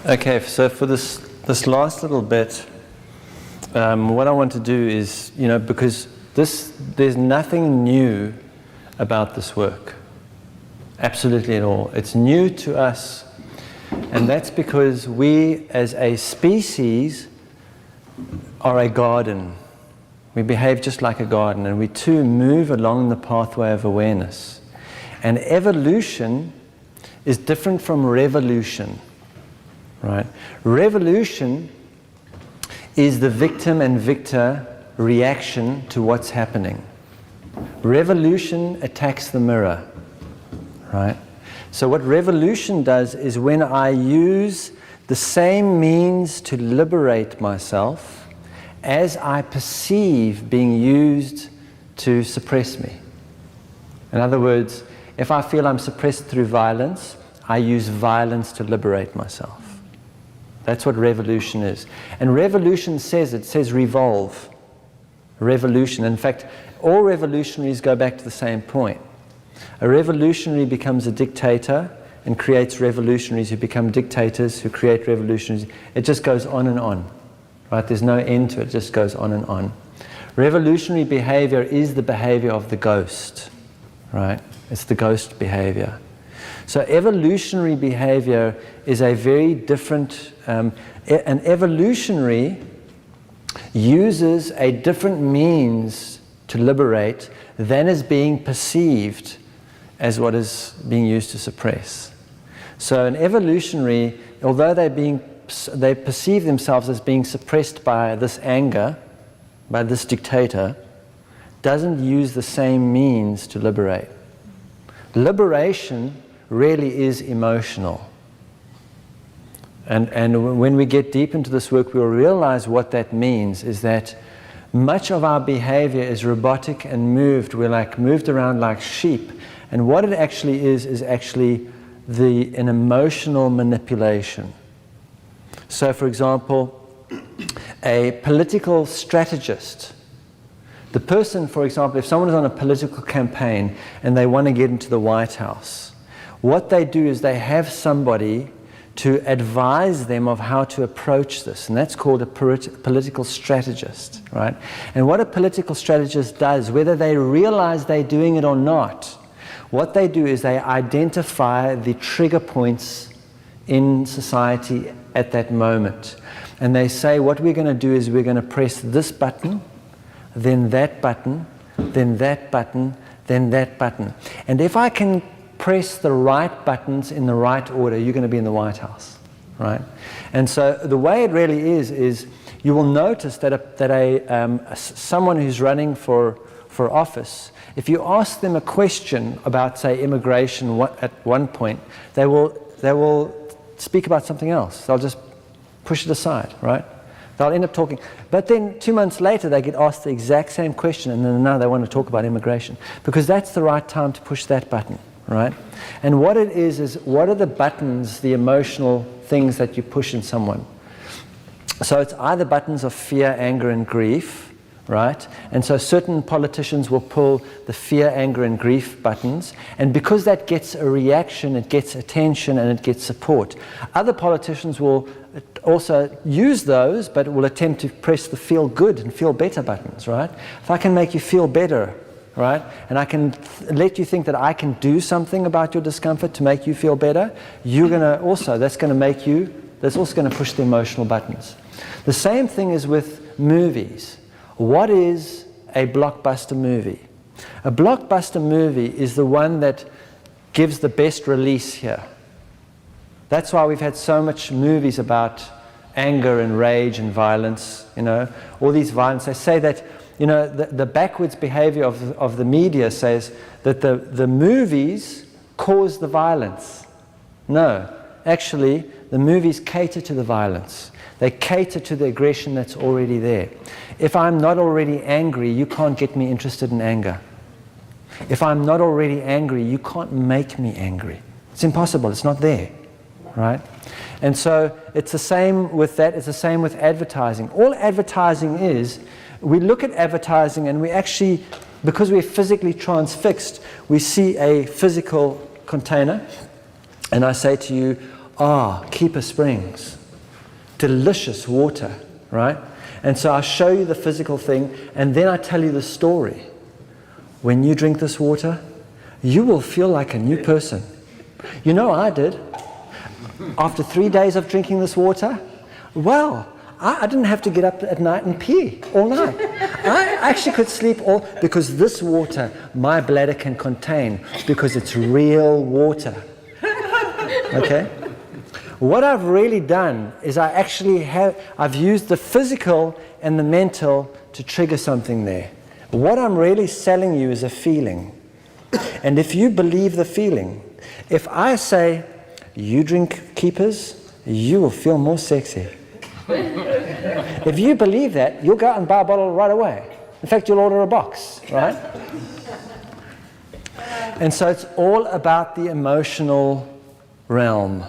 Okay, so for this last little bit, what I want to do is, because there's nothing new about this work, absolutely at all. It's new to us, and that's because we, as a species, are a garden. We behave just like a garden, and we too move along the pathway of awareness. And evolution is different from revolution, right? Revolution is the victim and victor reaction to what's happening. Revolution attacks the mirror, right? So what revolution does is when I use the same means to liberate myself as I perceive being used to suppress me. In other words, if I feel I'm suppressed through violence, I use violence to liberate myself. That's what revolution is. And revolution says revolve. Revolution. In fact, all revolutionaries go back to the same point. A revolutionary becomes a dictator and creates revolutionaries who become dictators, who create revolutionaries. It just goes on and on. Right? There's no end to it. It just goes on and on. Revolutionary behavior is the behavior of the ghost. Right? It's the ghost behavior. So evolutionary behavior is a very different, an evolutionary uses a different means to liberate than is being perceived as what is being used to suppress. So an evolutionary, although they perceive themselves as being suppressed by this anger, by this dictator, doesn't use the same means to liberate. Liberation really is emotional. And when we get deep into this work, we'll realize what that means is that much of our behavior is robotic and moved. We're like moved around like sheep. And what it actually is actually an emotional manipulation. So, for example, a political strategist, the person, for example, if someone is on a political campaign and they want to get into the White House, what they do is they have somebody to advise them of how to approach this, and that's called a political strategist, right? And what a political strategist does, whether they realize they're doing it or not, what they do is they identify the trigger points in society at that moment. And they say, what we're going to do is we're going to press this button, then that button, then that button, then that button. And if I can press the right buttons in the right order, you're going to be in the White House, right? And so the way it really is you will notice that someone who's running for office, if you ask them a question about, say, immigration at one point, they will speak about something else. They'll just push it aside, right? They'll end up talking. But then 2 months later, they get asked the exact same question, and then now they want to talk about immigration, because that's the right time to push that button, right? And what it is what are the buttons, the emotional things that you push in someone? So it's either buttons of fear, anger, and grief, right? And so certain politicians will pull the fear, anger, and grief buttons, and because that gets a reaction, it gets attention and it gets support. Other politicians will also use those, but will attempt to press the feel good and feel better buttons, right? If I can make you feel better, right, and I can let you think that I can do something about your discomfort to make you feel better, that's also going to push the emotional buttons. The same thing is with movies. What is a blockbuster movie? A blockbuster movie is the one that gives the best release here. That's why we've had so much movies about anger and rage and violence, all these violence. They say that, the backwards behavior of the media says that the movies cause the violence. No, actually, the movies cater to the violence. They cater to the aggression that's already there. If I'm not already angry, you can't get me interested in anger. If I'm not already angry, you can't make me angry. It's impossible. It's not there, right? And so it's the same with that. It's the same with advertising. All advertising is, we look at advertising and we actually, because we're physically transfixed, we see a physical container, and I say to you, Keeper Springs. Delicious water, right? And so I show you the physical thing, and then I tell you the story. When you drink this water, you will feel like a new person. You know I did. After 3 days of drinking this water, well, I didn't have to get up at night and pee all night. I actually could sleep because this water, my bladder can contain, because it's real water. Okay? What I've really done is I've used the physical and the mental to trigger something there. What I'm really selling you is a feeling. And if you believe the feeling, if I say, you drink Keepers, you will feel more sexy. If you believe that, you'll go out and buy a bottle right away. In fact, you'll order a box, right? And so it's all about the emotional realm.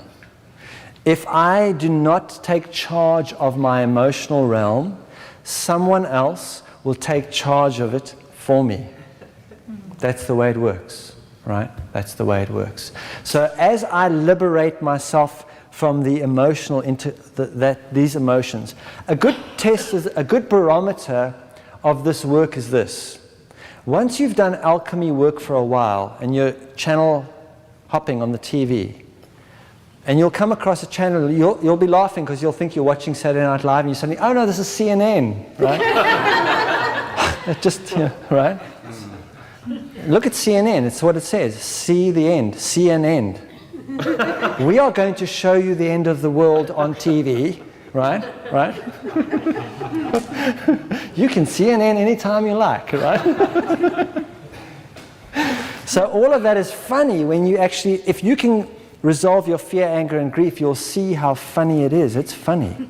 If I do not take charge of my emotional realm, someone else will take charge of it for me. That's the way it works, right? That's the way it works. So as I liberate myself from the emotional into these emotions, a good test, a good barometer of this work is this. Once you've done alchemy work for a while and you're channel hopping on the TV, and you'll come across a channel, you'll be laughing because you'll think you're watching Saturday Night Live, and you suddenly, oh no, this is CNN, right? It just, right? Look at CNN, it's what it says, see the end, see an end. We are going to show you the end of the world on TV, right? Right? You can CNN anytime you like, right? So all of that is funny when you actually, if you can resolve your fear, anger, and grief, you'll see how funny it is. It's funny.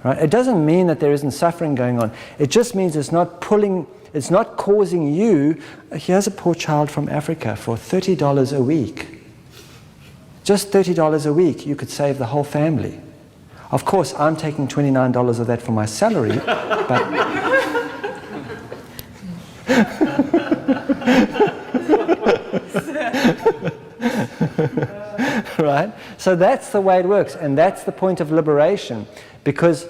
Right? It doesn't mean that there isn't suffering going on. It just means it's not causing you. Here's a poor child from Africa for $30 a week. Just $30 a week, you could save the whole family. Of course, I'm taking $29 of that for my salary, but... Right? So that's the way it works, and that's the point of liberation, because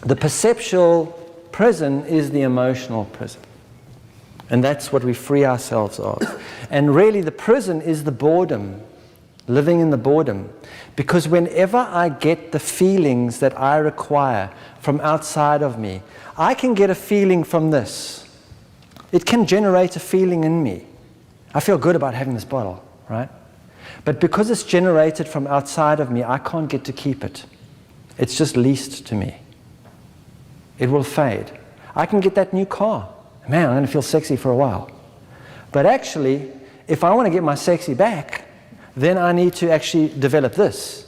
the perceptual prison is the emotional prison. And that's what we free ourselves of. And really the prison is the boredom, living in the boredom. Because whenever I get the feelings that I require from outside of me, I can get a feeling from this. It can generate a feeling in me. I feel good about having this bottle, right? But because it's generated from outside of me, I can't get to keep it. It's just leased to me. It will fade. I can get that new car. Man, I'm going to feel sexy for a while. But actually, if I want to get my sexy back, then I need to actually develop this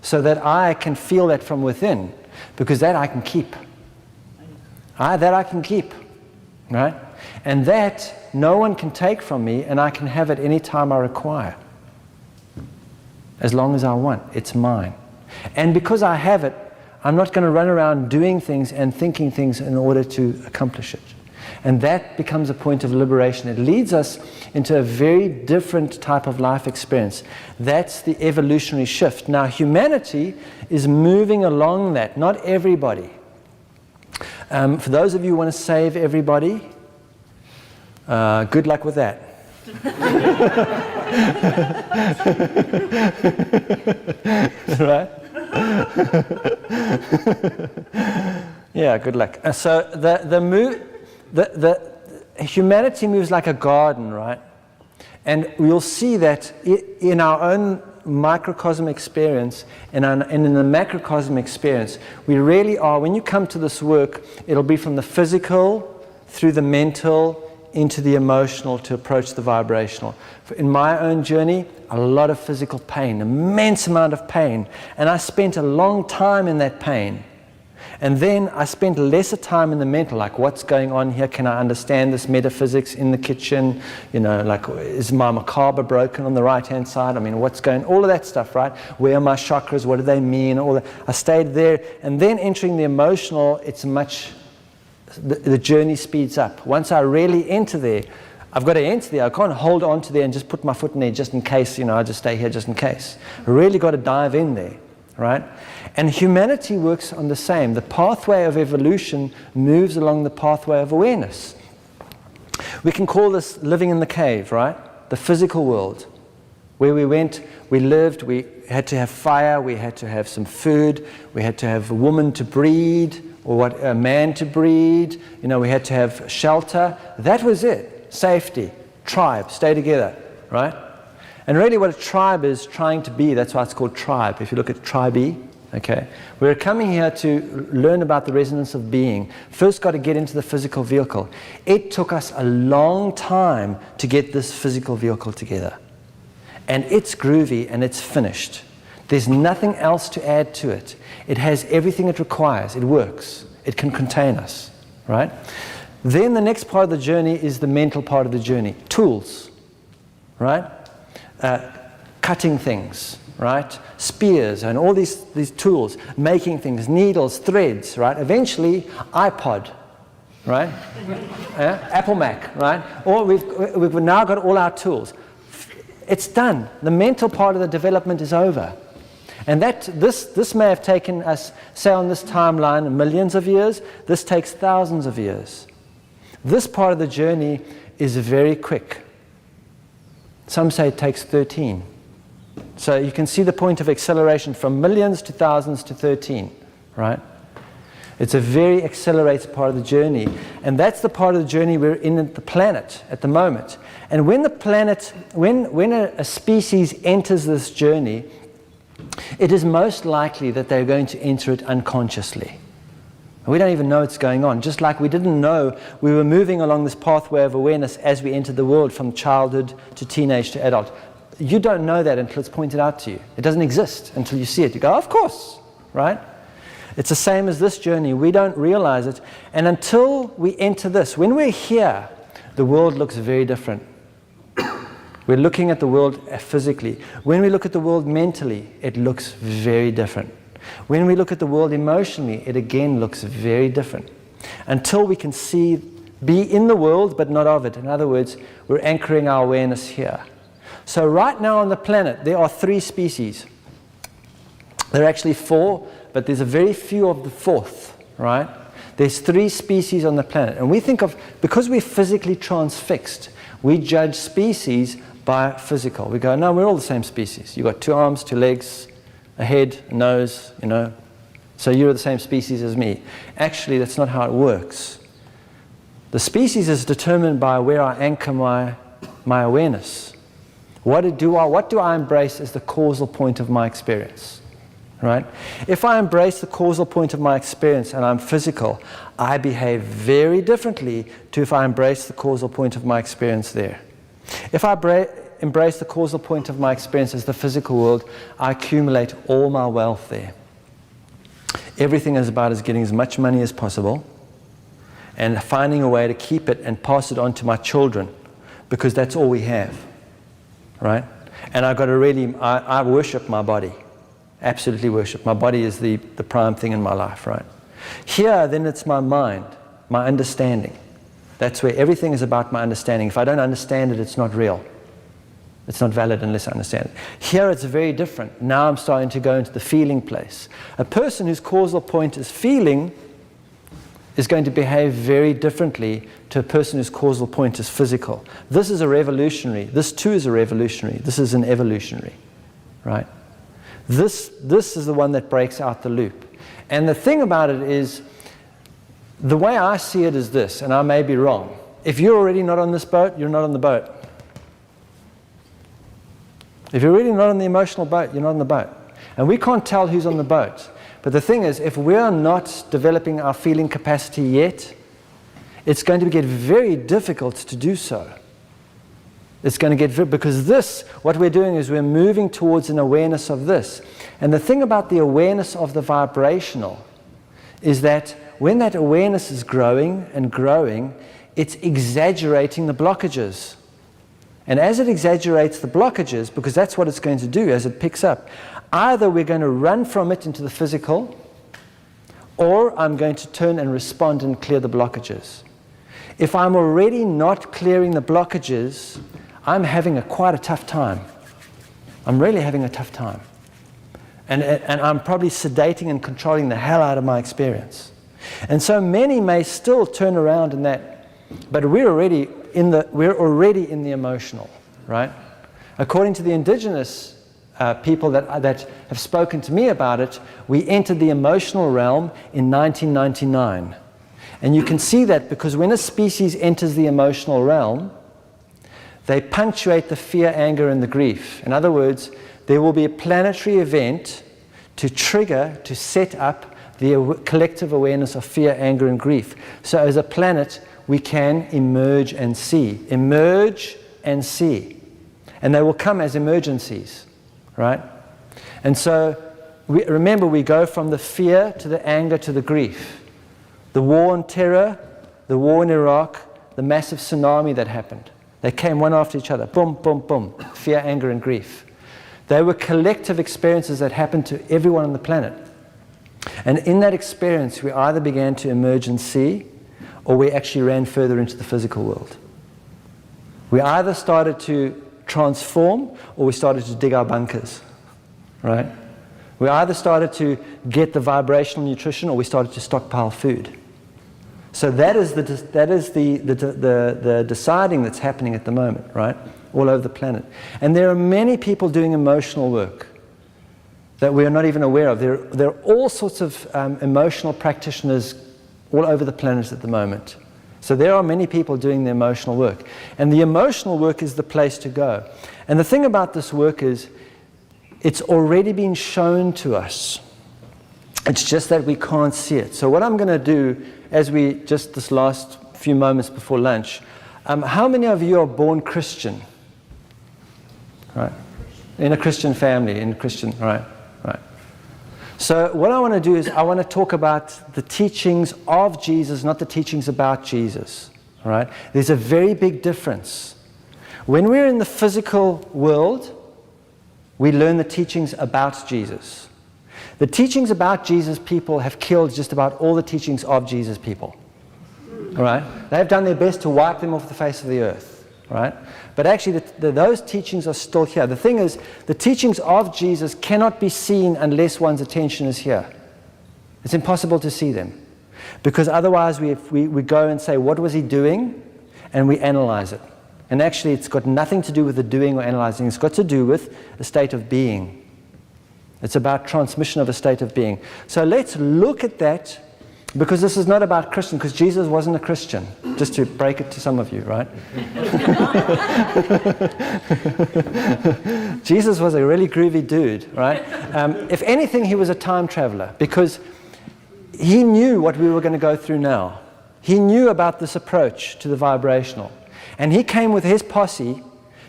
so that I can feel that from within, because that I can keep. That I can keep, right? And that no one can take from me, and I can have it any time I require. As long as I want, it's mine. And because I have it, I'm not going to run around doing things and thinking things in order to accomplish it. And that becomes a point of liberation. It leads us into a very different type of life experience. That's the evolutionary shift. Now, humanity is moving along that, not everybody. For those of you who want to save everybody, good luck with that. Right? Yeah, good luck. So the humanity moves like a garden, right? And we'll see that in our own microcosm experience and in the macrocosm experience, we really are, when you come to this work, it'll be from the physical through the mental into the emotional to approach the vibrational. In my own journey, a lot of physical pain, immense amount of pain, and I spent a long time in that pain. And then I spent lesser time in the mental, like what's going on here? Can I understand this metaphysics in the kitchen? You know, like is my macabre broken on the right-hand side? I mean, what's going, all of that stuff, right? Where are my chakras? What do they mean? All that. I stayed there, and then entering the emotional, it's much, the journey speeds up. Once I really enter there, I've got to enter there. I can't hold on to there and just put my foot in there just in case, I just stay here just in case. I really got to dive in there, right? And humanity works on the same. The pathway of evolution moves along the pathway of awareness. We can call this living in the cave, right? The physical world, where we went, we lived, we had to have fire, we had to have some food, we had to have a woman to breed, or a man to breed, we had to have shelter. That was it. Safety, tribe, stay together, right? And really what a tribe is trying to be, that's why it's called tribe. If you look at tribe, okay? We're coming here to learn about the resonance of being. First got to get into the physical vehicle. It took us a long time to get this physical vehicle together. And it's groovy and it's finished. There's nothing else to add to it. It has everything it requires. It works. It can contain us, right? Then the next part of the journey is the mental part of the journey. Tools, right? Cutting things, right? Spears and all these tools, making things, needles, threads, right? Eventually, iPod, right? Apple Mac, right? Or we've now got all our tools. It's done. The mental part of the development is over. And this may have taken us, say on this timeline, millions of years. This takes thousands of years. This part of the journey is very quick. Some say it takes 13. So you can see the point of acceleration from millions to thousands to 13, right? It's a very accelerated part of the journey. And that's the part of the journey we're in at the planet at the moment. And when the planet, when a species enters this journey, it is most likely that they're going to enter it unconsciously. We don't even know what's going on. Just like we didn't know we were moving along this pathway of awareness as we entered the world from childhood to teenage to adult. You don't know that until it's pointed out to you. It doesn't exist until you see it. You go, of course, right? It's the same as this journey. We don't realize it. And until we enter this, when we're here, the world looks very different. We're looking at the world physically. When we look at the world mentally, it looks very different. When we look at the world emotionally, it again looks very different. Until we can be in the world, but not of it. In other words, we're anchoring our awareness here. So right now on the planet, there are 3 species. There are actually 4, but there's a very few of the 4th, right? There's 3 species on the planet. And we think of, because we're physically transfixed, we judge species by physical. We go, no, we're all the same species. You've got 2 arms, 2 legs, a head, a nose, so you're the same species as me. Actually, that's not how it works. The species is determined by where I anchor my awareness. What do I embrace as the causal point of my experience, right? If I embrace the causal point of my experience and I'm physical, I behave very differently to if I embrace the causal point of my experience there. If I embrace the causal point of my experience as the physical world, I accumulate all my wealth there. Everything is about getting as much money as possible and finding a way to keep it and pass it on to my children, because that's all we have, right? And I've got to really, I worship my body, absolutely worship. My body is the prime thing in my life, right? Here, then it's my mind, my understanding. That's where everything is about my understanding. If I don't understand it, it's not real. It's not valid unless I understand it. Here it's very different. Now I'm starting to go into the feeling place. A person whose causal point is feeling is going to behave very differently to a person whose causal point is physical. This is a revolutionary. This too is a revolutionary. This is an evolutionary, right? This is the one that breaks out the loop. And the thing about it is, the way I see it is this, and I may be wrong. If you're already not on this boat, you're not on the boat. If you're really not on the emotional boat, you're not on the boat. And we can't tell who's on the boat. But the thing is, if we're not developing our feeling capacity yet, it's going to get very difficult to do so. It's going to get, because what we're doing is we're moving towards an awareness of this. And the thing about the awareness of the vibrational is that when that awareness is growing and growing, it's exaggerating the blockages. And as it exaggerates the blockages, because that's what it's going to do as it picks up, either we're going to run from it into the physical, or I'm going to turn and respond and clear the blockages. If I'm already not clearing the blockages, I'm having quite a tough time. I'm really having a tough time. And I'm probably sedating and controlling the hell out of my experience. And so many may still turn around in that, but we're already in the emotional, right? According to the indigenous people that have spoken to me about it, we entered the emotional realm in 1999. And you can see that because when a species enters the emotional realm, they punctuate the fear, anger, and the grief. In other words, there will be a planetary event to trigger, to set up the collective awareness of fear, anger, and grief. So as a planet, we can emerge and see. Emerge and see. And they will come as emergencies, right? And so, remember, we go from the fear to the anger to the grief. The war on terror, the war in Iraq, the massive tsunami that happened. They came one after each other. Boom, boom, boom. Fear, anger, and grief. They were collective experiences that happened to everyone on the planet. And in that experience, we either began to emerge and see, or we actually ran further into the physical world. We either started to transform, or we started to dig our bunkers, right? We either started to get the vibrational nutrition, or we started to stockpile food. So that is the deciding that's happening at the moment, right? All over the planet. And there are many people doing emotional work that we are not even aware of. There are all sorts of emotional practitioners all over the planet at the moment. So there are many people doing the emotional work. And the emotional work is the place to go. And the thing about this work is, it's already been shown to us. It's just that we can't see it. So what I'm going to do, as we just this last few moments before lunch, how many of you are born Christian? Right? In a Christian family, in Christian, right? Right. So what I want to do is I want to talk about the teachings of Jesus, not the teachings about Jesus. All right? There's a very big difference. When we're in the physical world, we learn the teachings about Jesus. The teachings about Jesus people have killed just about all the teachings of Jesus people. All right? They have done their best to wipe them off the face of the earth. Right? But actually, those teachings are still here. The thing is, the teachings of Jesus cannot be seen unless one's attention is here. It's impossible to see them. Because otherwise, we go and say, what was he doing? And we analyze it. And actually, it's got nothing to do with the doing or analyzing. It's got to do with a state of being. It's about transmission of a state of being. So let's look at that, because this is not about Christian, because Jesus wasn't a Christian, just to break it to some of you, right? Jesus was a really groovy dude, right? If anything, he was a time traveler, because he knew what we were going to go through now. He knew about this approach to the vibrational. And he came with his posse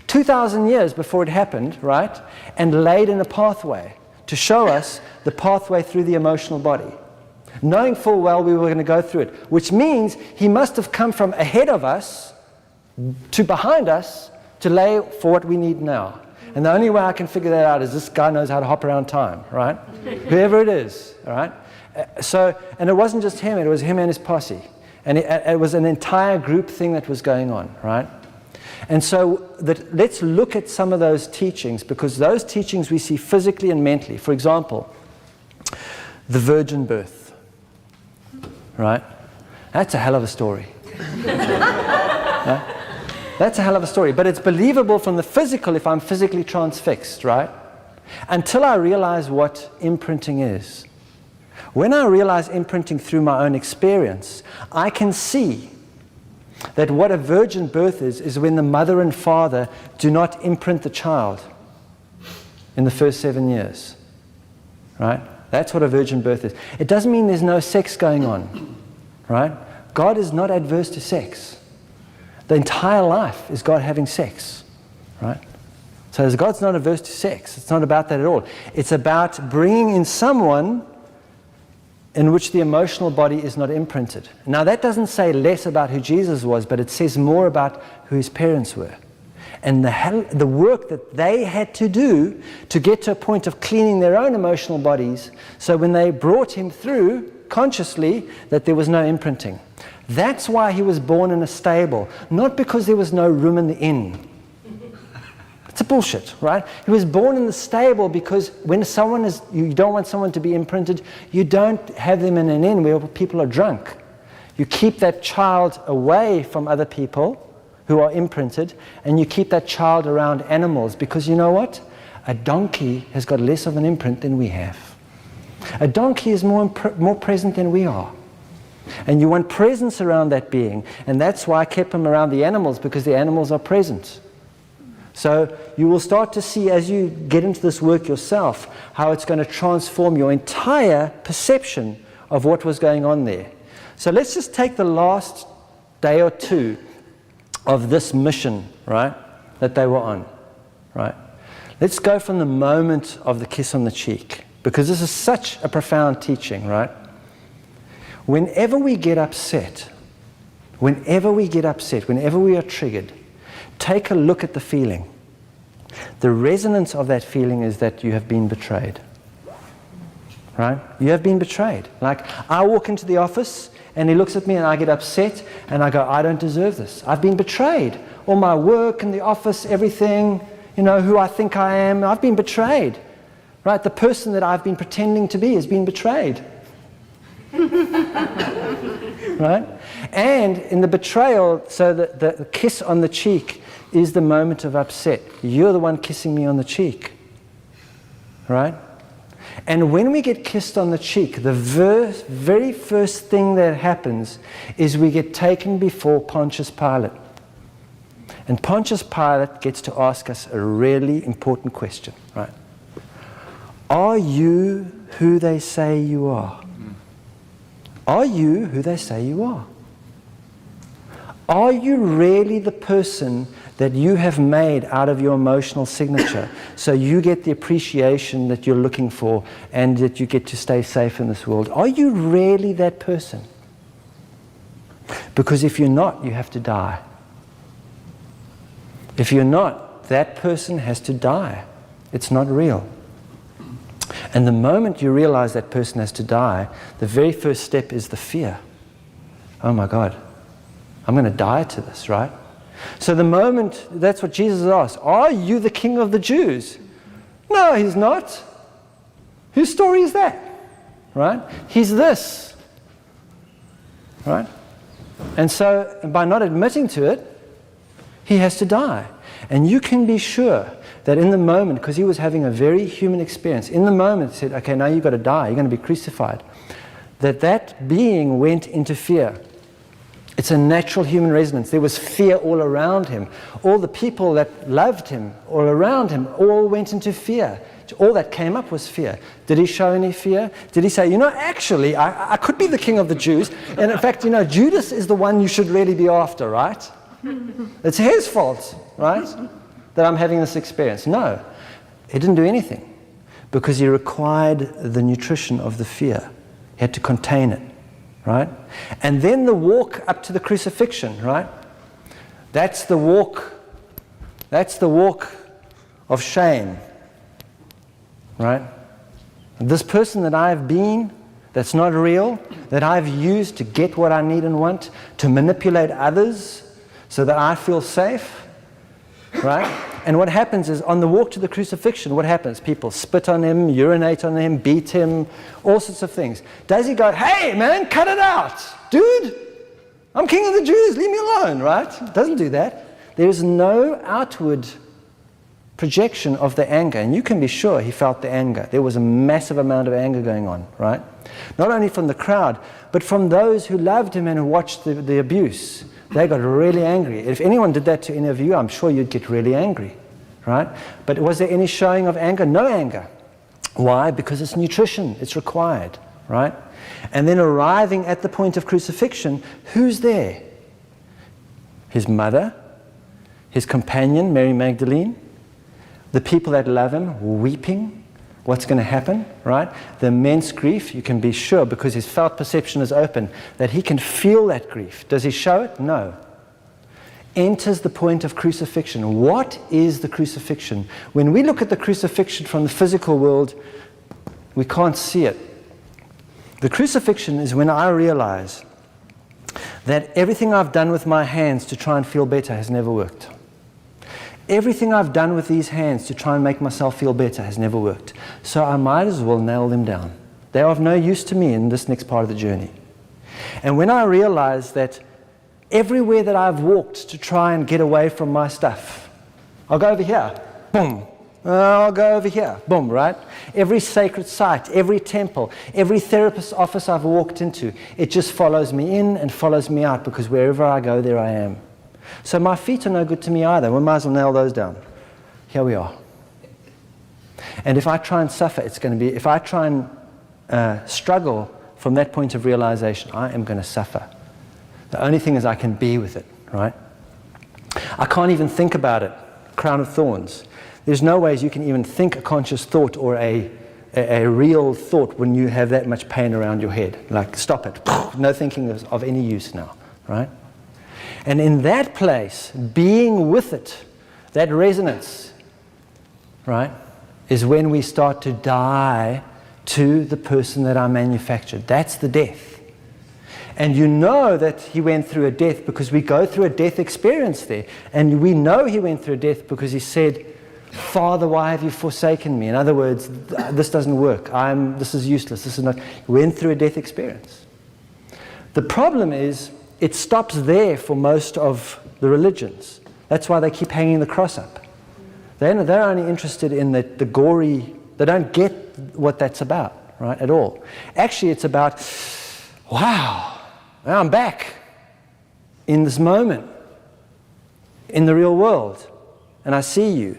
2,000 years before it happened, right? And laid in a pathway to show us the pathway through the emotional body, knowing full well we were going to go through it, which means he must have come from ahead of us to behind us to lay for what we need now. And the only way I can figure that out is this guy knows how to hop around time, right? Whoever it is, all right? And it wasn't just him, it was him and his posse. And it was an entire group thing that was going on, right? And so let's look at some of those teachings, because those teachings we see physically and mentally. For example, the virgin birth, right? That's a hell of a story. Right? That's a hell of a story. But it's believable from the physical if I'm physically transfixed, right? Until I realize what imprinting is. When I realize imprinting through my own experience, I can see that what a virgin birth is when the mother and father do not imprint the child in the first 7 years, right? That's what a virgin birth is. It doesn't mean there's no sex going on, right? God is not adverse to sex. The entire life is God having sex, right? So God's not averse to sex. It's not about that at all. It's about bringing in someone in which the emotional body is not imprinted. Now that doesn't say less about who Jesus was, but it says more about who his parents were. And the work that they had to do to get to a point of cleaning their own emotional bodies, so when they brought him through consciously, that there was no imprinting. That's why he was born in a stable, not because there was no room in the inn. It's a bullshit, right? He was born in the stable because when you don't want someone to be imprinted, you don't have them in an inn where people are drunk. You keep that child away from other people who are imprinted, and you keep that child around animals, because you know what? A donkey has got less of an imprint than we have. A donkey is more present than we are. And you want presence around that being, and that's why I kept him around the animals, because the animals are present. So you will start to see, as you get into this work yourself, how it's going to transform your entire perception of what was going on there. So let's just take the last day or two of this mission, right, that they were on, right? Let's go from the moment of the kiss on the cheek, because this is such a profound teaching, right? Whenever we get upset, whenever we are triggered, take a look at the feeling. The resonance of that feeling is that you have been betrayed. Right? You have been betrayed. Like, I walk into the office and he looks at me and I get upset and I go, I don't deserve this. I've been betrayed. All my work in the office, everything, who I think I am, I've been betrayed. Right? The person that I've been pretending to be has been betrayed. Right? And in the betrayal, so the kiss on the cheek is the moment of upset. You're the one kissing me on the cheek. Right? And when we get kissed on the cheek, the very first thing that happens is we get taken before Pontius Pilate. And Pontius Pilate gets to ask us a really important question, right? Are you who they say you are? Are you who they say you are? Are you really the person that you have made out of your emotional signature, so you get the appreciation that you're looking for and that you get to stay safe in this world? Are you really that person? Because if you're not, you have to die. If you're not, that person has to die. It's not real. And the moment you realize that person has to die, the very first step is the fear. Oh my God, I'm going to die to this, right? So the moment, that's what Jesus asked, are you the King of the Jews? No, he's not. Whose story is that? Right? He's this. Right? And so by not admitting to it, he has to die. And you can be sure that in the moment, because he was having a very human experience, in the moment he said, okay, now you've got to die, you're going to be crucified, that being went into fear. It's a natural human resonance. There was fear all around him. All the people that loved him, all around him, all went into fear. All that came up was fear. Did he show any fear? Did he say, actually, I could be the King of the Jews, and in fact, Judas is the one you should really be after, right? It's his fault, right, that I'm having this experience. No, he didn't do anything, because he required the nutrition of the fear. He had to contain it. Right? And then the walk up to the crucifixion, right? That's the walk of shame, right? This person that I've been, that's not real, that I've used to get what I need and want, to manipulate others so that I feel safe, right? And what happens is, on the walk to the crucifixion, what happens? People spit on him, urinate on him, beat him, all sorts of things. Does he go, hey man, cut it out, dude, I'm King of the Jews, leave me alone, right? Doesn't do that. There is no outward projection of the anger, and you can be sure he felt the anger. There was a massive amount of anger going on, right? Not only from the crowd, but from those who loved him and who watched the abuse. They got really angry. If anyone did that to any of you, I'm sure you'd get really angry, right? But was there any showing of anger? No anger. Why? Because it's nutrition. It's required, right? And then arriving at the point of crucifixion, who's there? His mother, his companion, Mary Magdalene, the people that love him, weeping. What's going to happen, right? The immense grief, you can be sure, because his felt perception is open, that he can feel that grief. Does he show it? No. Enters the point of crucifixion. What is the crucifixion? When we look at the crucifixion from the physical world, we can't see it. The crucifixion is when I realize that everything I've done with my hands to try and feel better has never worked. Everything I've done with these hands to try and make myself feel better has never worked. So I might as well nail them down. They are of no use to me in this next part of the journey. And when I realize that everywhere that I've walked to try and get away from my stuff, I'll go over here, boom. I'll go over here, boom, right? Every sacred site, every temple, every therapist's office I've walked into, it just follows me in and follows me out, because wherever I go, there I am. So my feet are no good to me either. We might as well nail those down. Here we are. And if I try and suffer, it's going to be, if I try and struggle from that point of realization, I am going to suffer. The only thing is I can be with it, right? I can't even think about it. Crown of thorns. There's no ways you can even think a conscious thought or a real thought when you have that much pain around your head. Like, stop it. No thinking is of any use now, right? And in that place, being with it, that resonance, right, is when we start to die to the person that I manufactured. That's the death. And you know that he went through a death because we go through a death experience there. And we know he went through a death because he said, Father, why have you forsaken me? In other words, this doesn't work. This is useless. This is not. He went through a death experience. The problem is, it stops there for most of the religions. That's why they keep hanging the cross up. They're only interested in the gory, they don't get what that's about, right, at all. Actually, it's about, wow, I'm back in this moment, in the real world, and I see you.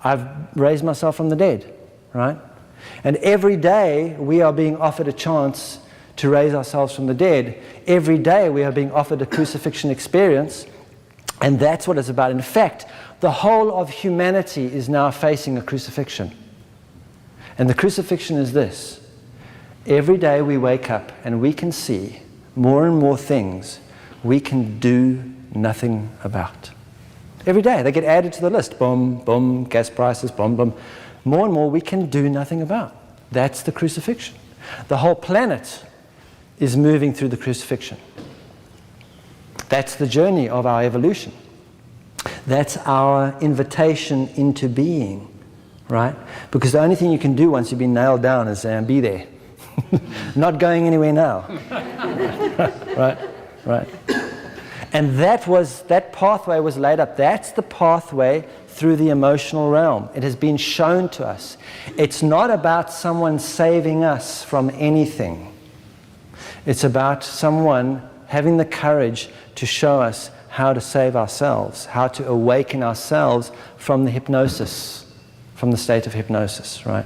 I've raised myself from the dead, right? And every day we are being offered a chance to raise ourselves from the dead. Every day we are being offered a crucifixion experience, and that's what it's about. In fact, the whole of humanity is now facing a crucifixion. And the crucifixion is this. Every day we wake up and we can see more and more things we can do nothing about. Every day they get added to the list. Boom, boom, gas prices, boom, boom. More and more we can do nothing about. That's the crucifixion. The whole planet is moving through the crucifixion. That's the journey of our evolution. That's our invitation into being, right? Because the only thing you can do once you've been nailed down is be there. Not going anywhere now. Right. And that pathway was laid up. That's the pathway through the emotional realm. It has been shown to us. It's not about someone saving us from anything. It's about someone having the courage to show us how to save ourselves, how to awaken ourselves from the hypnosis, from the state of hypnosis, right?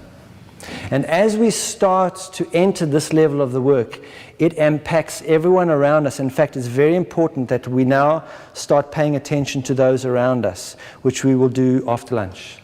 And as we start to enter this level of the work, it impacts everyone around us. In fact, it's very important that we now start paying attention to those around us, which we will do after lunch.